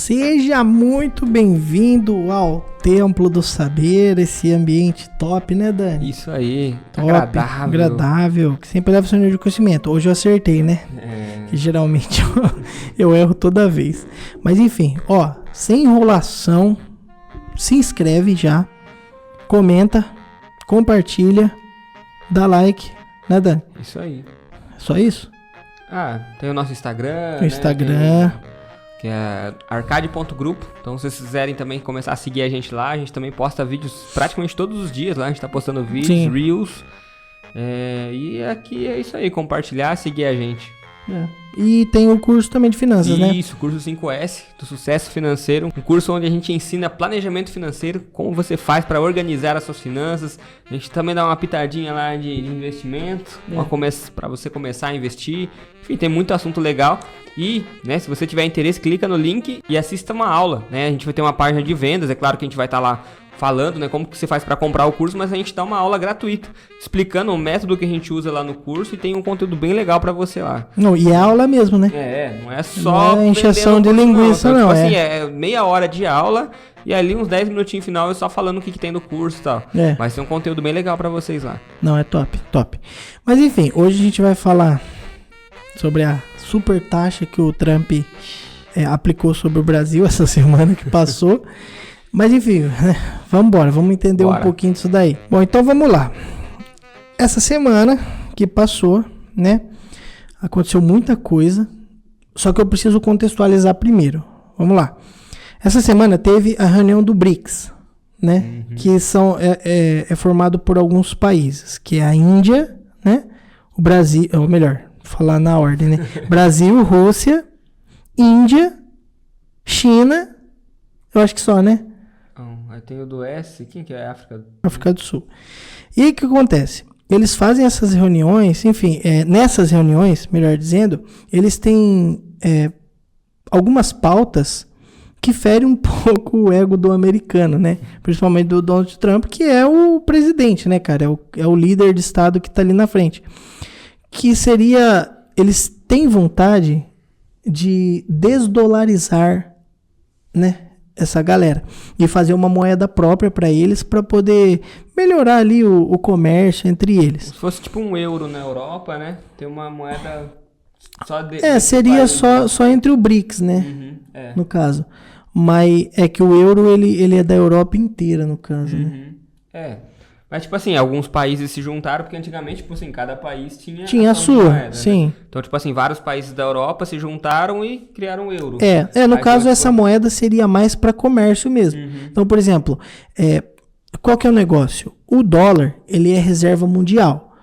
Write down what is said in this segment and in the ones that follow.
Seja muito bem-vindo ao Templo do Saber, esse ambiente top, né, Dani? Isso aí, top, agradável, que sempre leva seu nível de conhecimento. Hoje eu acertei, né? Que geralmente eu erro toda vez. Mas enfim, ó, sem enrolação, se inscreve já, comenta, compartilha, dá like, né, Dani? Isso aí. Só isso? Tem o nosso Instagram, O Instagram... que é arcade.grupo. Então, se vocês quiserem também começar a seguir a gente lá, a gente também posta vídeos praticamente todos os dias lá. A gente tá postando vídeos, Sim. Reels. E aqui é isso aí, compartilhar, seguir a gente. E tem o curso também de finanças, né? Isso, curso 5S do Sucesso Financeiro. Um curso onde a gente ensina planejamento financeiro, como você faz para organizar as suas finanças. A gente também dá uma pitadinha lá de investimento, para você começar a investir. Enfim, tem muito assunto legal. E, né, se você tiver interesse, clica no link e assista uma aula, né? A gente vai ter uma página de vendas, é claro que a gente vai estar lá falando, né, como que você faz para comprar o curso, mas a gente dá uma aula gratuita, explicando o método que a gente usa lá no curso e tem um conteúdo bem legal para você lá. Não, e é aula mesmo, né? Não é só não é encheção de linguiça, não. Tipo assim, é meia hora de aula e ali uns 10 minutinhos final eu só falando o que tem no curso e tal. Mas tem um conteúdo bem legal para vocês lá. Não, é top, top. Mas enfim, hoje a gente vai falar sobre a super taxa que o Trump aplicou sobre o Brasil essa semana que passou. Mas enfim, vamos embora, vamos entender um pouquinho disso daí. Bom, então vamos lá. Essa semana que passou, né, aconteceu muita coisa, só que eu preciso contextualizar primeiro. Vamos lá. Essa semana teve a reunião do BRICS, né, que é formado por alguns países, que é a Índia, né, o Brasil, ou melhor, falar na ordem, né, Brasil, Rússia, Índia, China, eu acho que só, né? Aí tem o do S, quem que é? África do Sul. E o que acontece? Eles fazem essas reuniões, enfim, nessas reuniões, melhor dizendo, eles têm algumas pautas que ferem um pouco o ego do americano, né? Principalmente do Donald Trump, que é o presidente, né, cara? É o líder de estado que tá ali na frente. Que seria, eles têm vontade de desdolarizar, né, essa galera, e fazer uma moeda própria para eles, para poder melhorar ali o comércio entre eles. Se fosse tipo um euro na Europa, né? Ter uma moeda só seria só entre o BRICS, né? No caso. Mas é que o euro, ele é da Europa inteira, no caso, né? Mas, tipo assim, alguns países se juntaram, porque antigamente, tipo assim, cada país tinha a sua, moeda, sim. Né? Então, tipo assim, vários países da Europa se juntaram e criaram o euro. No caso, essa moeda seria mais para comércio mesmo. Então, por exemplo, qual que é o negócio? O dólar, ele é reserva mundial.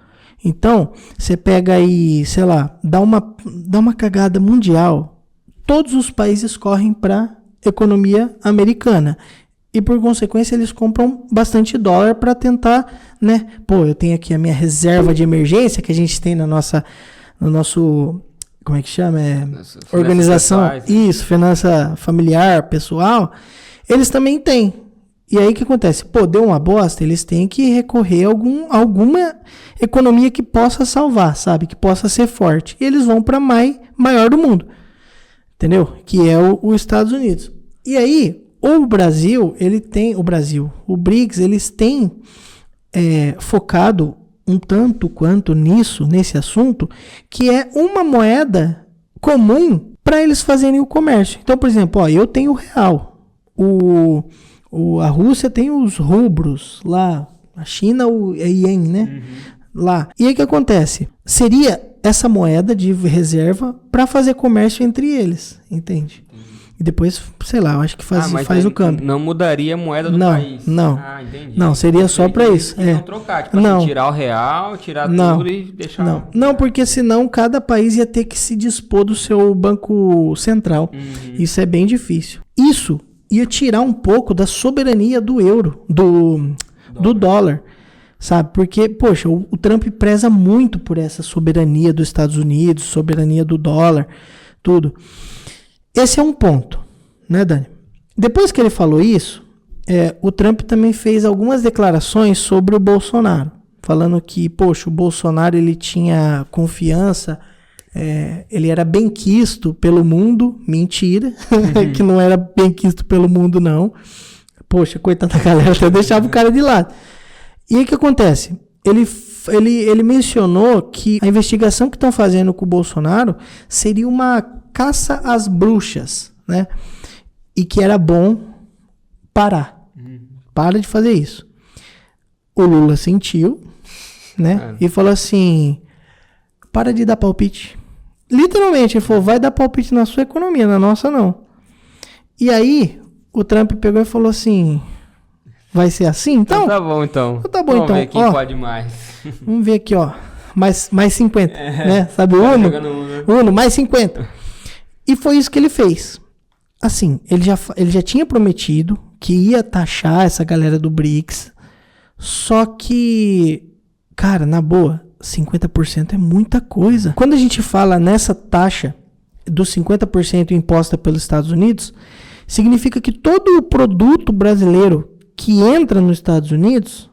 Então, você pega aí, sei lá, dá uma cagada mundial, todos os países correm para economia americana. E por consequência eles compram bastante dólar para tentar, né? Pô, eu tenho aqui a minha reserva de emergência que a gente tem no nosso, como é que chama? Organização. Pessoais, isso, finança familiar, pessoal. Eles também têm. E aí o que acontece? Pô, deu uma bosta, eles têm que recorrer a alguma economia que possa salvar, sabe? Que possa ser forte. E eles vão para maior do mundo. Entendeu? Que é os Estados Unidos. E aí, o Brasil, o BRICS, eles têm focado um tanto quanto nesse assunto, que é uma moeda comum para eles fazerem o comércio. Então, por exemplo, eu tenho o real, a Rússia tem os rublos lá, a China o ien, né? Lá. E aí o que acontece? Seria essa moeda de reserva para fazer comércio entre eles, entende? E depois, sei lá, eu acho que faz o câmbio. Não mudaria a moeda do país? Não. Entendi. Não, seria só para isso. Não trocar, tipo assim, tirar o real, tirar tudo e deixar... Não, porque senão cada país ia ter que se dispor do seu banco central. Isso é bem difícil. Isso ia tirar um pouco da soberania do euro, do dólar, sabe? Porque, poxa, o Trump preza muito por essa soberania dos Estados Unidos, soberania do dólar, tudo. Esse é um ponto, né, Dani? Depois que ele falou isso, o Trump também fez algumas declarações sobre o Bolsonaro, falando que, poxa, o Bolsonaro ele tinha confiança ele era benquisto pelo mundo. Mentira, que não era benquisto pelo mundo, não. Poxa, coitada da galera, até deixava o cara de lado. E aí o que acontece? Ele mencionou que a investigação que estão fazendo com o Bolsonaro seria uma caça às bruxas, né? E que era bom parar. Para de fazer isso. O Lula sentiu, né? E falou assim, para de dar palpite. Literalmente, ele falou, vai dar palpite na sua economia, na nossa não. E aí, o Trump pegou e falou assim, vai ser assim? Então tá bom, então. Tá bom, vamos então. Ver quem pode mais. Vamos ver aqui, ó. Mais 50, né? Sabe o Uno? Uno, mais 50. E foi isso que ele fez. Assim, ele já tinha prometido que ia taxar essa galera do BRICS. Só que, cara, na boa, 50% é muita coisa. Quando a gente fala nessa taxa dos 50% imposta pelos Estados Unidos, significa que todo o produto brasileiro que entra nos Estados Unidos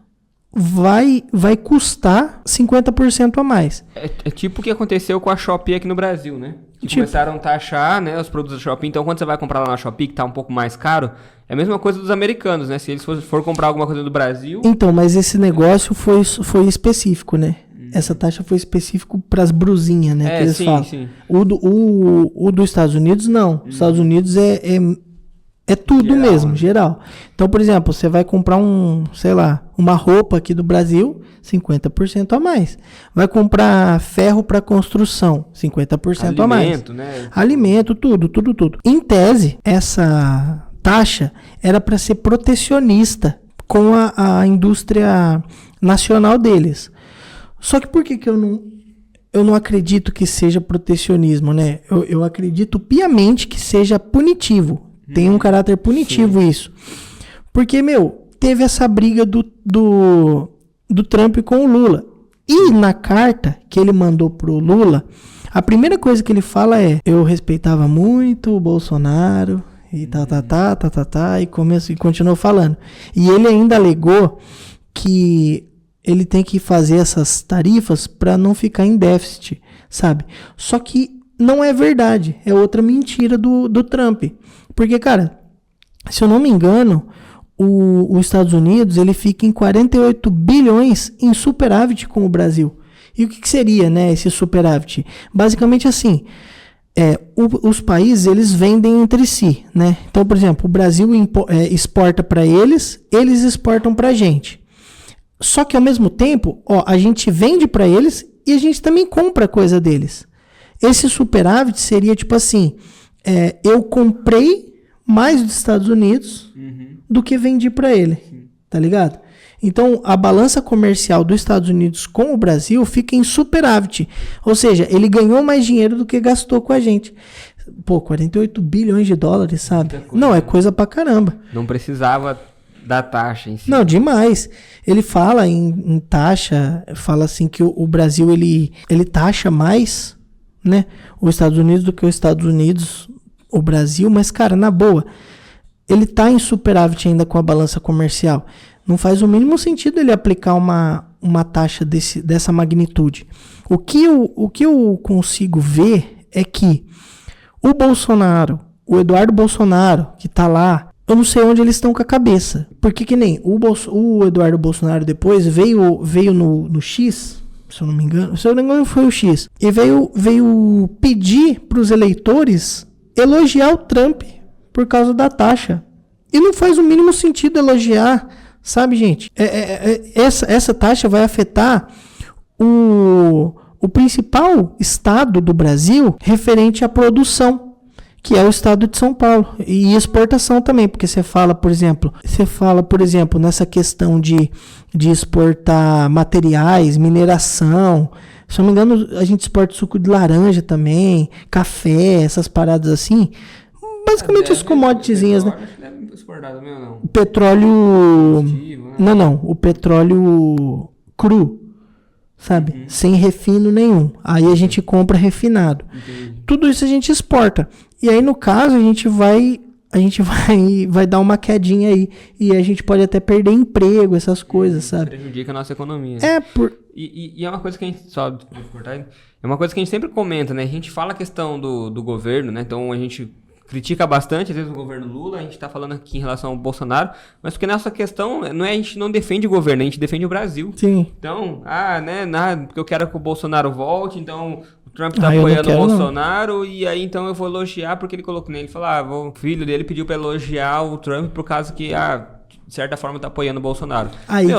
vai custar 50% a mais. É tipo o que aconteceu com a Shopee aqui no Brasil, né? Que começaram a taxar, né, os produtos da Shopee. Então, quando você vai comprar lá na Shopee, que tá um pouco mais caro, é a mesma coisa dos americanos, né? Se eles for comprar alguma coisa do Brasil... Então, mas esse negócio foi específico, né? Essa taxa foi específico para as brusinhas, né? Que eles falam. Sim. O dos Estados Unidos, não. Os Estados Unidos é tudo geral, mesmo, né? Geral. Então, por exemplo, você vai comprar uma roupa aqui do Brasil, 50% a mais. Vai comprar ferro para construção, 50% a mais. Alimento, né? Alimento, tudo. Em tese, essa taxa era para ser protecionista com a indústria nacional deles. Só que por que eu não acredito que seja protecionismo, né? Eu acredito piamente que seja punitivo. Tem um caráter punitivo. Sim. Isso. Porque, teve essa briga do Trump com o Lula. E na carta que ele mandou pro Lula, a primeira coisa que ele fala é: eu respeitava muito o Bolsonaro e e continuou falando. E ele ainda alegou que ele tem que fazer essas tarifas para não ficar em déficit, sabe? Só que não é verdade. É outra mentira do Trump. Porque, cara, se eu não me engano, os Estados Unidos ele fica em 48 bilhões em superávit com o Brasil. E o que seria, né, esse superávit? Basicamente assim, os países eles vendem entre si, né? Então, por exemplo, o Brasil exporta para eles exportam para a gente. Só que ao mesmo tempo, a gente vende para eles e a gente também compra coisa deles. Esse superávit seria tipo assim, eu comprei mais dos Estados Unidos do que vendi para ele, tá ligado? Então, a balança comercial dos Estados Unidos com o Brasil fica em superávit. Ou seja, ele ganhou mais dinheiro do que gastou com a gente. Pô, 48 bilhões de dólares, sabe? Não, é coisa pra caramba. Não precisava da taxa em si. Não, demais. Ele fala em taxa, fala assim que o Brasil, ele taxa mais, né, os Estados Unidos do que os Estados Unidos, o Brasil. Mas, cara, na boa, ele tá em superávit ainda com a balança comercial. Não faz o mínimo sentido ele aplicar uma taxa dessa magnitude. O que eu consigo ver é que o Bolsonaro, o Eduardo Bolsonaro, que tá lá, eu não sei onde eles estão com a cabeça. Porque que nem o Eduardo Bolsonaro depois veio no X, se eu não me engano foi o X, e veio pedir para os eleitores elogiar o Trump por causa da taxa. E não faz o mínimo sentido elogiar. Sabe, gente, essa taxa vai afetar o principal estado do Brasil referente à produção, que é o estado de São Paulo, e exportação também, porque você fala, por exemplo, nessa questão de exportar materiais, mineração. Se não me engano, a gente exporta suco de laranja também, café, essas paradas assim. Basicamente os commoditizinhas, né? O petróleo... Não. O petróleo cru, sabe? Sem refino nenhum. Aí a gente compra refinado. Tudo isso a gente exporta. E aí, no caso, a gente vai dar uma quedinha aí. E a gente pode até perder emprego, essas coisas, sabe? Prejudica a nossa economia. E é uma coisa que a gente... Só cortar, é uma coisa que a gente sempre comenta, né? A gente fala a questão do governo, né? Então a gente critica bastante, às vezes, o governo Lula. A gente tá falando aqui em relação ao Bolsonaro. Mas porque nessa questão, não é, a gente não defende o governo, a gente defende o Brasil. Sim. Então, porque eu quero que o Bolsonaro volte, então... O Trump tá apoiando o Bolsonaro, não. E aí então eu vou elogiar porque ele colocou nele. Ele falou, o filho dele pediu pra elogiar o Trump por causa que, de certa forma, tá apoiando o Bolsonaro.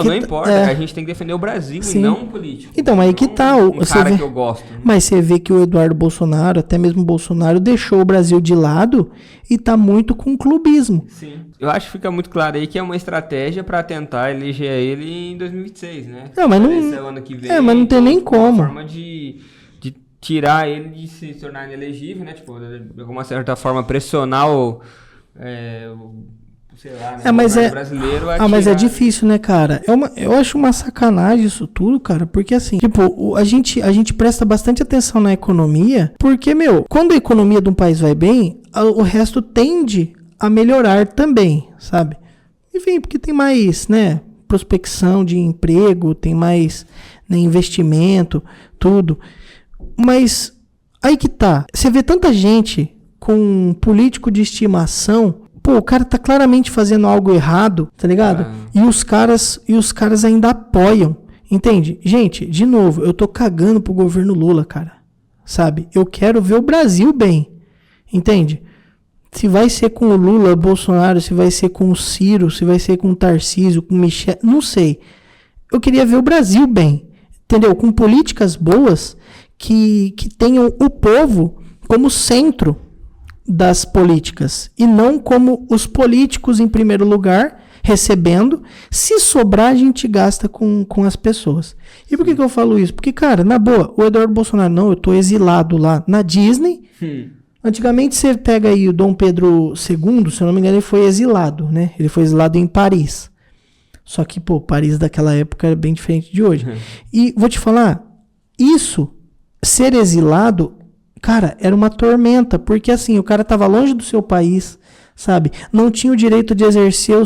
Não importa, a gente tem que defender o Brasil e não um político. Então, aí que tá um cara que eu gosto. Né? Mas você vê que o Eduardo Bolsonaro, até mesmo o Bolsonaro, deixou o Brasil de lado e tá muito com clubismo. Sim. Eu acho que fica muito claro aí que é uma estratégia pra tentar eleger ele em 2026, né? Não, mas não... ano que vem, mas não tem nem como. Uma forma de tirar ele de se tornar inelegível, né? Tipo, de alguma certa forma pressionar sei lá, né? Mas brasileiro mas é difícil, né, cara? Eu acho uma sacanagem isso tudo, cara, porque assim, tipo, a gente presta bastante atenção na economia, porque, quando a economia de um país vai bem, o resto tende a melhorar também, sabe? Enfim, porque tem mais, né, prospecção de emprego, tem mais, né, investimento, tudo. Mas aí que tá, você vê tanta gente com um político de estimação, o cara tá claramente fazendo algo errado, tá ligado? E os caras ainda apoiam, entende? Gente, de novo, eu tô cagando pro governo Lula, cara, sabe? Eu quero ver o Brasil bem, entende? Se vai ser com o Lula, Bolsonaro, se vai ser com o Ciro, se vai ser com o Tarcísio, com o Michel, não sei. Eu queria ver o Brasil bem, entendeu? Com políticas boas que tenham o povo como centro das políticas e não como os políticos em primeiro lugar recebendo. Se sobrar, a gente gasta com as pessoas. E por que eu falo isso? Porque, cara, na boa, o Eduardo Bolsonaro, eu tô exilado lá na Disney. Antigamente você pega aí o Dom Pedro II, se eu não me engano, ele foi exilado, né? Ele foi exilado em Paris. Só que, Paris daquela época era bem diferente de hoje. E vou te falar, ser exilado, cara, era uma tormenta, porque assim, o cara tava longe do seu país, sabe? Não tinha o direito de exercer a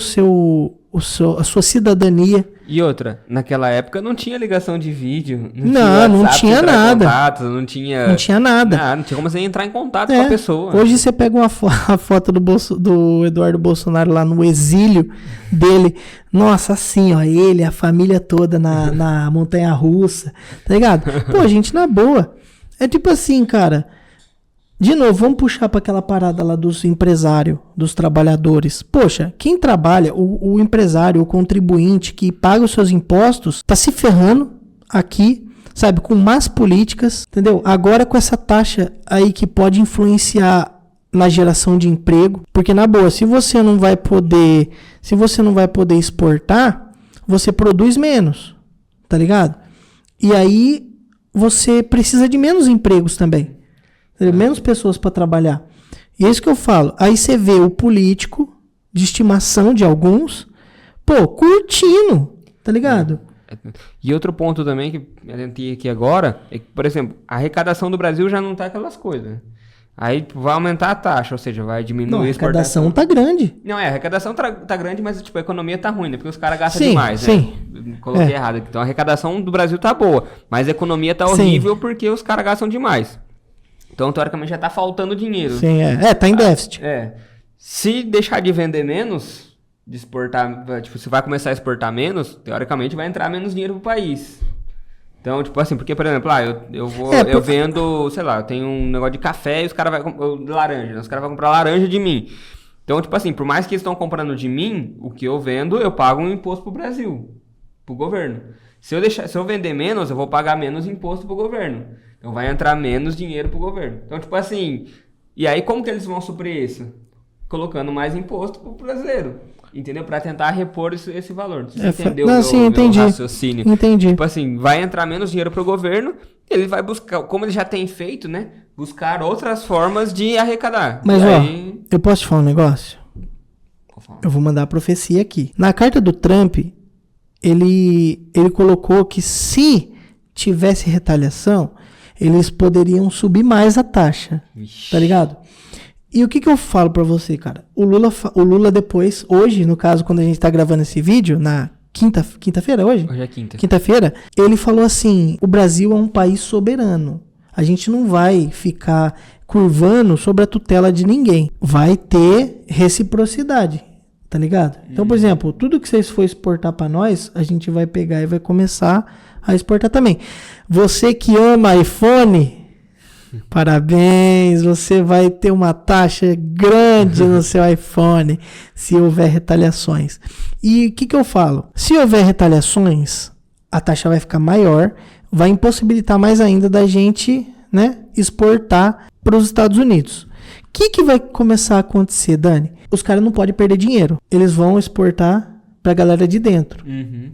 sua cidadania. E outra, naquela época não tinha ligação de vídeo, não tinha nada. Contatos, não tinha nada. Não tinha como você entrar em contato com a pessoa. Hoje você pega a foto do Eduardo Bolsonaro lá no exílio dele. Nossa, assim, ó, ele, a família toda na montanha-russa, tá ligado? Gente, na boa. É tipo assim, cara. De novo, vamos puxar para aquela parada lá dos empresários, dos trabalhadores. Poxa, quem trabalha, o empresário, o contribuinte que paga os seus impostos, tá se ferrando aqui, sabe, com más políticas, entendeu? Agora com essa taxa aí que pode influenciar na geração de emprego, porque na boa, se você não vai poder exportar, você produz menos, tá ligado? E aí você precisa de menos empregos também. Menos pessoas para trabalhar. E é isso que eu falo. Aí você vê o político de estimação de alguns, curtindo, tá ligado? E outro ponto também que a gente tem aqui agora é que, por exemplo, a arrecadação do Brasil já não tá aquelas coisas. Aí vai aumentar a taxa, ou seja, vai diminuir a exportação. A arrecadação tá grande. Não, a arrecadação tá grande, mas tipo, a economia tá ruim, né? Porque os caras gastam demais, né? Sim. Coloquei errado. Então a arrecadação do Brasil tá boa, mas a economia tá horrível porque os caras gastam demais. Então, teoricamente, já tá faltando dinheiro. Sim, tá em déficit. Se deixar de vender menos, de exportar, tipo, se vai começar a exportar menos, teoricamente vai entrar menos dinheiro pro país. Então, tipo assim, porque, por exemplo, eu vendo, sei lá, eu tenho um negócio de café e os caras vão laranja, né? Os caras vão comprar laranja de mim. Então, tipo assim, por mais que eles estão comprando de mim, o que eu vendo, eu pago um imposto pro Brasil, pro governo. Se eu vender menos, eu vou pagar menos imposto pro governo. Então vai entrar menos dinheiro pro governo. Então, tipo assim, e aí como que eles vão suprir isso? Colocando mais imposto pro brasileiro. Entendeu? Pra tentar repor esse valor. Você entendeu o meu raciocínio? Entendi. Tipo assim, vai entrar menos dinheiro pro governo, ele vai buscar, como ele já tem feito, né? Buscar outras formas de arrecadar. Mas eu posso te falar um negócio? Eu vou mandar a profecia aqui. Na carta do Trump, ele colocou que se tivesse retaliação, eles poderiam subir mais a taxa. Ixi. Tá ligado? E o que eu falo pra você, cara? O Lula depois, hoje, no caso, quando a gente tá gravando esse vídeo, na quinta-feira hoje? Hoje é quinta. Quinta-feira, ele falou assim, o Brasil é um país soberano. A gente não vai ficar curvando sobre a tutela de ninguém. Vai ter reciprocidade, tá ligado? Então, por exemplo, tudo que vocês for exportar para nós, a gente vai pegar e vai começar a exportar também. Você que ama iPhone, parabéns, você vai ter uma taxa grande no seu iPhone se houver retaliações. E o que eu falo? Se houver retaliações, a taxa vai ficar maior, vai impossibilitar mais ainda da gente, né, exportar para os Estados Unidos. O que vai começar a acontecer, Dani? Os caras não podem perder dinheiro. Eles vão exportar para a galera de dentro.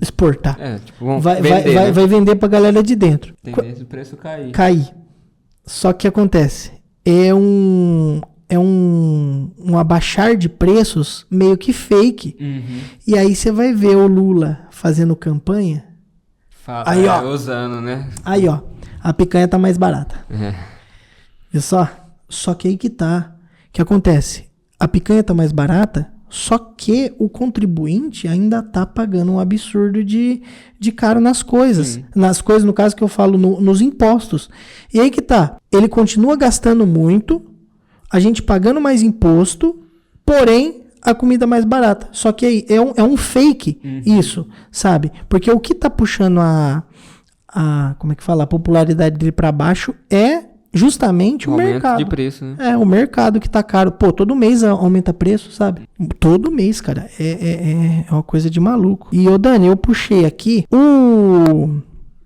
Exportar. Vão vai vender, né? vai vender para a galera de dentro. Tendência do preço cair. Cair. Só que acontece, é um abaixar de preços meio que fake. E aí você vai ver o Lula fazendo campanha. Aí, ó, usando, né? Aí, ó, a picanha tá mais barata. É. Viu só? Só que aí que tá. O que acontece? A picanha tá mais barata, só que o contribuinte ainda tá pagando um absurdo de caro nas coisas. Nas coisas, no caso que eu falo, nos impostos. E aí que tá. Ele continua gastando muito, a gente pagando mais imposto, porém a comida mais barata. Só que aí é um fake isso, sabe? Porque o que tá puxando como é que fala? A popularidade dele pra baixo é justamente o mercado. De preço, né? É, o mercado que tá caro. Pô, todo mês aumenta preço, sabe? Todo mês, cara. É uma coisa de maluco. E, ô Dani, eu puxei aqui.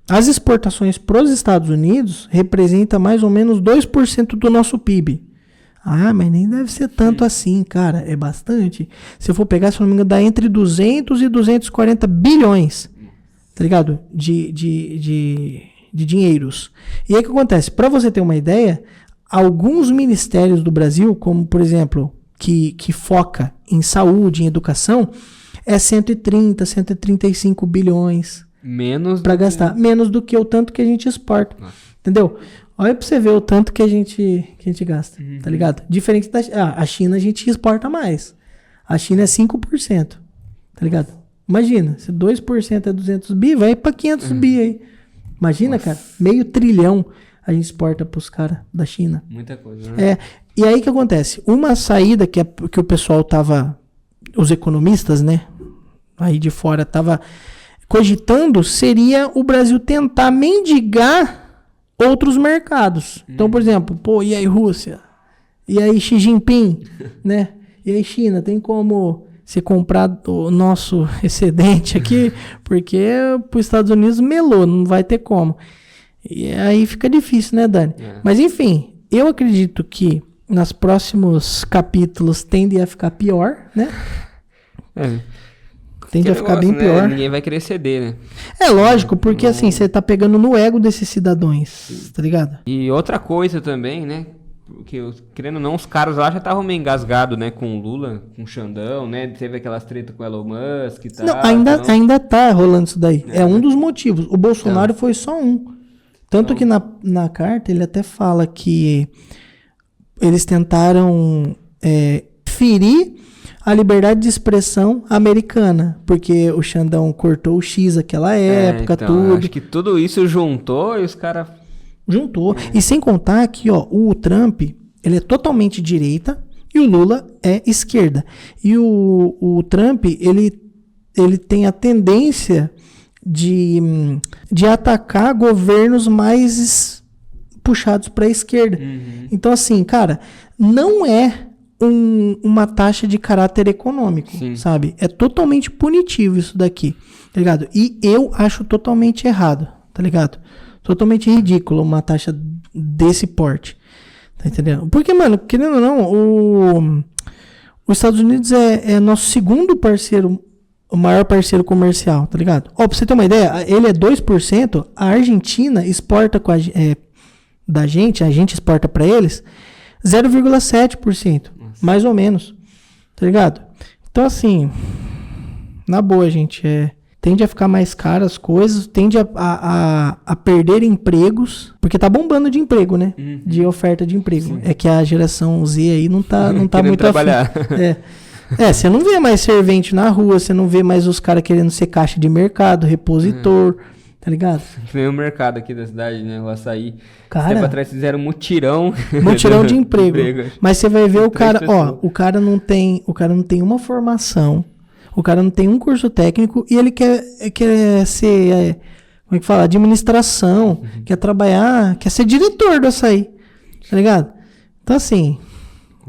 As exportações pros Estados Unidos representam mais ou menos 2% do nosso PIB. Ah, mas nem deve ser tanto assim, cara. É bastante. Se eu for pegar, se não me engano, dá entre 200 e 240 bilhões. Tá ligado? De dinheiros. E aí o que acontece? Para você ter uma ideia, alguns ministérios do Brasil, como por exemplo, que foca em saúde, em educação, é 130, 135 bilhões para gastar. Menos do que o tanto que a gente exporta. Entendeu? Olha pra você ver o tanto que a gente gasta, tá ligado? Diferente da a China, a gente exporta mais. A China é 5%, tá ligado? Imagina, se 2% é 200 bi, vai pra 500 bi aí. Imagina, nossa, cara, $500 bilhão a gente exporta pros caras da China. Muita coisa, né? E aí o que acontece? Uma saída que o pessoal tava, os economistas, né, aí de fora tava cogitando, seria o Brasil tentar mendigar outros mercados. Então, por exemplo, e aí Rússia? E aí Xi Jinping? Né? E aí China? Tem como você comprar o nosso excedente aqui? Porque para os Estados Unidos melou, não vai ter como. E aí fica difícil, né, Dani? Mas enfim, eu acredito que nos próximos capítulos tende a ficar pior, né? Tende a ficar bem pior. Ninguém vai querer ceder, né? É lógico, porque assim, você tá pegando no ego desses cidadãos, tá ligado? E outra coisa também, né? Porque, querendo ou não, os caras lá já estavam meio engasgados, né? Com o Lula, com o Xandão, né? Teve aquelas tretas com o Elon Musk e tal. Não, ainda tá rolando isso daí. É um dos motivos. O Bolsonaro foi só um. Tanto que na carta ele até fala que eles tentaram ferir a liberdade de expressão americana, porque o Xandão cortou o X naquela época, então, tudo. Acho que tudo isso juntou e os caras... Juntou. E sem contar que, ó, o Trump, ele é totalmente direita e o Lula é esquerda. E o Trump, ele tem a tendência de atacar governos mais puxados para a esquerda. Então, assim, cara, não é uma taxa de caráter econômico, sabe? É totalmente punitivo isso daqui, tá ligado? E eu acho totalmente errado, tá ligado? Totalmente ridículo uma taxa desse porte, tá entendendo? Porque, mano, querendo ou não, os Estados Unidos é nosso segundo parceiro, o maior parceiro comercial, tá ligado? Ó, pra você ter uma ideia, ele é 2%, a Argentina exporta da gente, a gente exporta pra eles 0,7%, mais ou menos, tá ligado? Então, assim, na boa, gente, tende a ficar mais caro as coisas, tende a perder empregos, porque tá bombando de emprego, né? De oferta de emprego. Sim. É que a geração Z aí não tá muito trabalhar. Você não vê mais servente na rua, você não vê mais os caras querendo ser caixa de mercado, repositor, tá ligado? Tem um mercado aqui da cidade, né? O Açaí. Cara, tempo atrás fizeram mutirão. Mutirão de emprego. Mas você vai ver o cara, o cara não tem uma formação, o cara não tem um curso técnico e ele quer ser, como é que fala? Administração, quer trabalhar, quer ser diretor do Açaí, tá ligado? Então assim,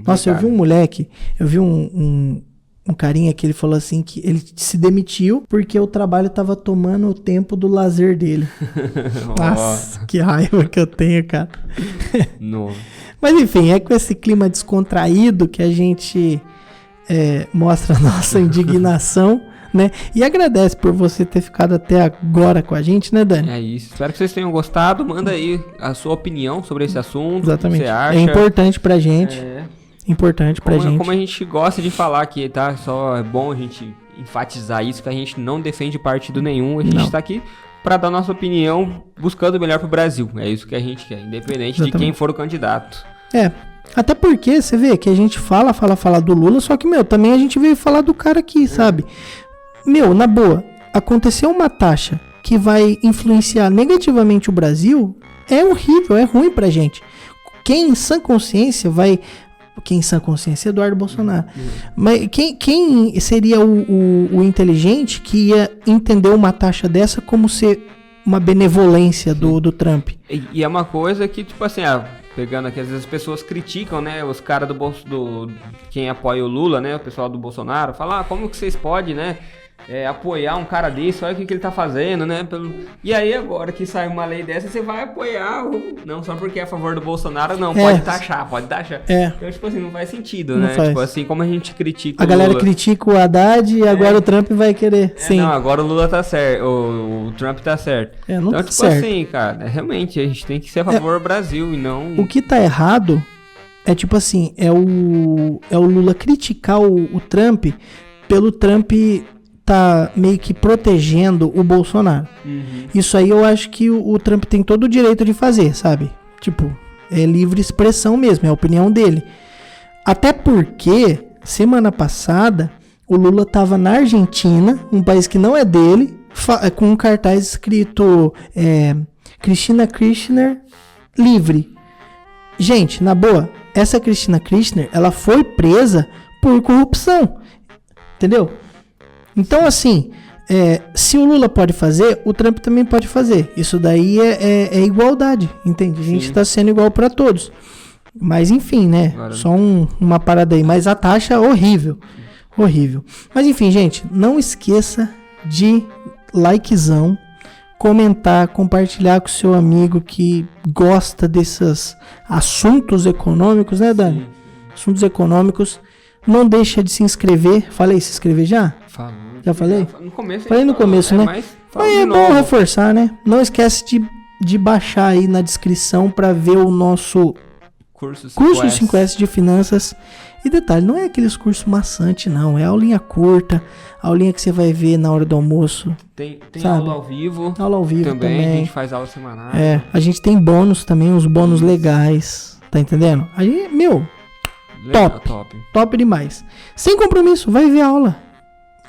nossa, eu vi um moleque, um carinha que ele falou assim que ele se demitiu porque o trabalho tava tomando o tempo do lazer dele. Nossa, que raiva que eu tenho, cara. Mas enfim, é com esse clima descontraído que a gente mostra a nossa indignação, né? E agradece por você ter ficado até agora com a gente, né, Dani? É isso. Espero que vocês tenham gostado. Manda aí a sua opinião sobre esse assunto. Exatamente. O que você acha. É importante pra gente. Importante pra gente. Como a gente gosta de falar aqui, tá? Só é bom a gente enfatizar isso, que a gente não defende partido nenhum. A gente tá aqui pra dar nossa opinião, buscando o melhor pro Brasil. É isso que a gente quer, independente de quem for o candidato. Até porque, você vê que a gente fala do Lula, só que, também a gente veio falar do cara aqui, sabe? Na boa, aconteceu uma taxa que vai influenciar negativamente o Brasil, é horrível, é ruim pra gente. Quem em sã consciência Eduardo Bolsonaro. Mas quem seria o inteligente que ia entender uma taxa dessa como ser uma benevolência do Trump? E é uma coisa que, tipo assim, pegando aqui, às vezes as pessoas criticam, né, os caras quem apoia o Lula, né, o pessoal do Bolsonaro, fala, como que vocês podem, né, apoiar um cara desse, olha o que ele tá fazendo, né, e aí agora que sai uma lei dessa, você vai apoiar, não só porque é a favor do Bolsonaro, não, pode taxar. Então, tipo assim, não faz sentido, não né, faz. Tipo assim, como a gente critica a galera critica o Haddad e agora o Trump vai querer, sim. Não, agora o Lula tá certo, o Trump tá certo. Não então, tá tipo certo. assim, cara, realmente, a gente tem que ser a favor do Brasil e não... O que tá errado é, tipo assim, é o Lula criticar o Trump pelo Trump tá meio que protegendo o Bolsonaro. Isso aí eu acho que o Trump tem todo o direito de fazer, sabe? Tipo, é livre expressão mesmo, é a opinião dele. Até porque, semana passada, o Lula tava na Argentina, um país que não é dele, com um cartaz escrito Cristina Kirchner livre. Gente, na boa, essa Cristina Kirchner, ela foi presa por corrupção. Entendeu? Então, assim, se o Lula pode fazer, o Trump também pode fazer. Isso daí é igualdade, entende? A gente tá sendo igual para todos. Mas, enfim, né? Agora, só uma parada aí. Mas a taxa é horrível. Horrível. Mas, enfim, gente, não esqueça de likezão, comentar, compartilhar com o seu amigo que gosta desses assuntos econômicos, né, Dani? Assuntos econômicos. Não deixa de se inscrever. Falei se inscrever já? Já falei? No começo. Falei no começo, né? Mas é bom reforçar, né? Não esquece de baixar aí na descrição para ver o nosso curso 5S de finanças. E detalhe, não é aqueles cursos maçantes, não. É aulinha curta, aulinha que você vai ver na hora do almoço. Tem aula ao vivo. Aula ao vivo também. A gente faz aula semanal. A gente tem bônus também, uns bônus legais. Tá entendendo? Aí, top demais. Sem compromisso, vai ver aula,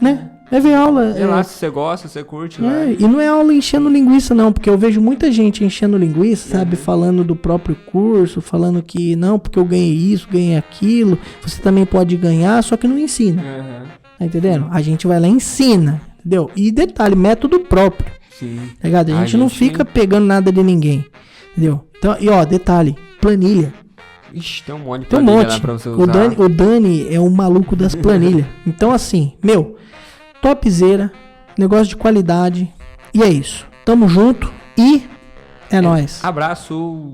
né? Vai ver aula. Sei lá, se você gosta, se você curte, né? E não é aula enchendo linguiça, não, porque eu vejo muita gente enchendo linguiça, sabe? Falando do próprio curso, falando que não, porque eu ganhei isso, ganhei aquilo, você também pode ganhar, só que não ensina. Tá entendendo? A gente vai lá e ensina, entendeu? E detalhe, método próprio. Sim. Tá ligado? A gente não fica pegando nada de ninguém, entendeu? Então, detalhe, planilha. Ixi, tem um monte de planilha lá pra você usar. O Dani é o maluco das planilhas. Então, assim, topzera, negócio de qualidade. E é isso. Tamo junto e é nóis. Abraço.